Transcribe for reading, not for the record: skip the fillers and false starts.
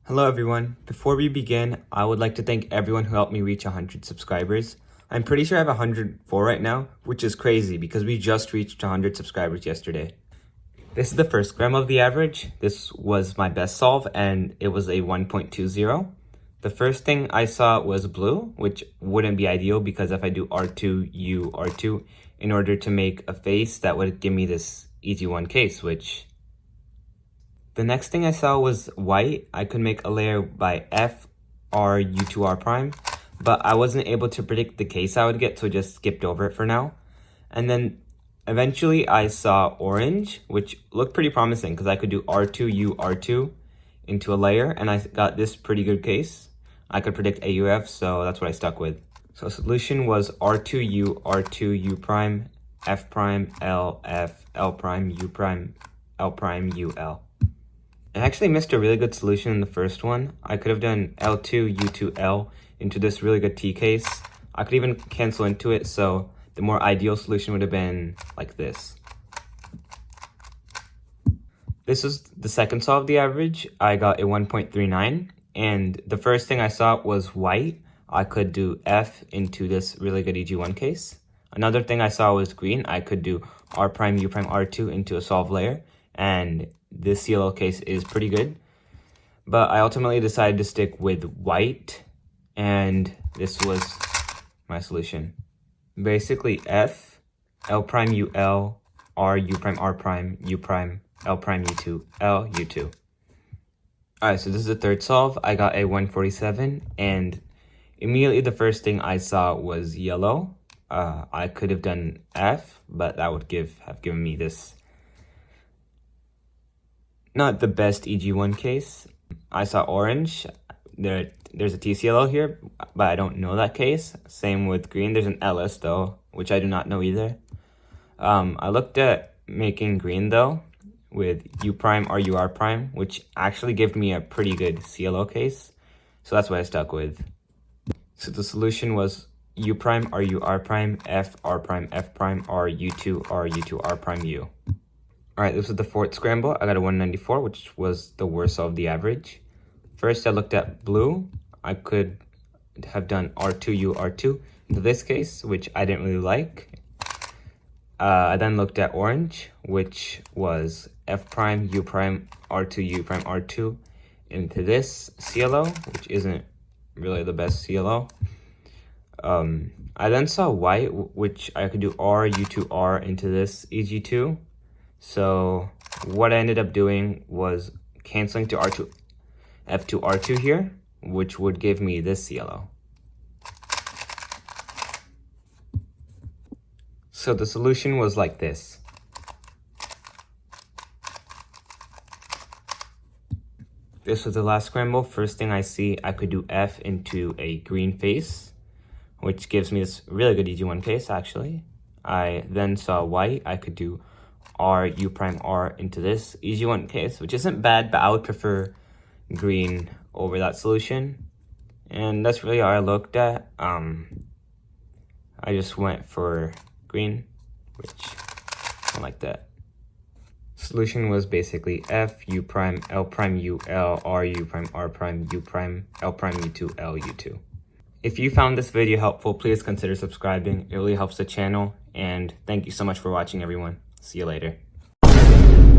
Hello everyone. Before we begin, I would like to thank everyone who helped me reach 100 subscribers. I'm pretty sure I have 104 right now, which is crazy because we just reached 100 subscribers yesterday. This is the first scramble of the average. This was my best solve and it was a 1.20. The first thing I saw was blue, which wouldn't be ideal because if I do R2, U, R2, in order to make a face, that would give me this easy one case, which... The next thing I saw was white. I could make a layer by F, R, U2, R prime, but I wasn't able to predict the case I would get, so just skipped over it for now. And then eventually I saw orange, which looked pretty promising because I could do R2, U, R2 into a layer, and I got this pretty good case. I could predict AUF, so that's what I stuck with. So solution was R2, U, R2, U prime, F prime, L, F, L prime, U prime, L prime, U, L. I actually missed a really good solution in the first one. I could have done L2, U2, L into this really good T case. I could even cancel into it, so the more ideal solution would have been like this. This was the second solve of the average. I got a 1.39, and the first thing I saw was white. I could do F into this really good EG1 case. Another thing I saw was green. I could do R prime, U prime, R2 into a solve layer, and this yellow case is pretty good, but I ultimately decided to stick with white, and this was my solution. Basically F, L prime, U, L, R, U prime, R prime, U prime, L prime, U2, L, U2. Alright, so this is the third solve. I got a 147, and immediately the first thing I saw was yellow. I could have done F, but that would have given me this not the best EG1 case. I saw orange. There's a TCLO here, but I don't know that case. Same with green. There's an LS though, which I do not know either. I looked at making green though with U prime or UR prime, which actually gave me a pretty good CLO case. So that's what I stuck with. So the solution was U prime or UR prime, F, R prime, F prime, or U2, or U2, R prime, U. Alright, this was the fourth scramble. I got a 194, which was the worst of the average. First, I looked at blue. I could have done R2, U, R2 into this case, which I didn't really like. I then looked at orange, which was F prime, U prime, R2, U prime, R2 into this CLO, which isn't really the best CLO. I then saw white, which I could do R, U2, R into this EG2. So what I ended up doing was canceling to R2, F2, R2 here, which would give me this CLO. So the solution was like this. This was the last scramble. First thing I see, I could do F into a green face, which gives me this really good EG1 case actually. I then saw white. I could do R, U prime, R into this EG1 case, which isn't bad, but I would prefer green over that solution. And that's really all I looked at. I just went for green, which I like that. Solution was basically F, U prime, L prime, U, L, R, U prime, R prime, U prime, L prime, U2, L, U2. If you found this video helpful, please consider subscribing. It really helps the channel. And thank you so much for watching, everyone. See you later.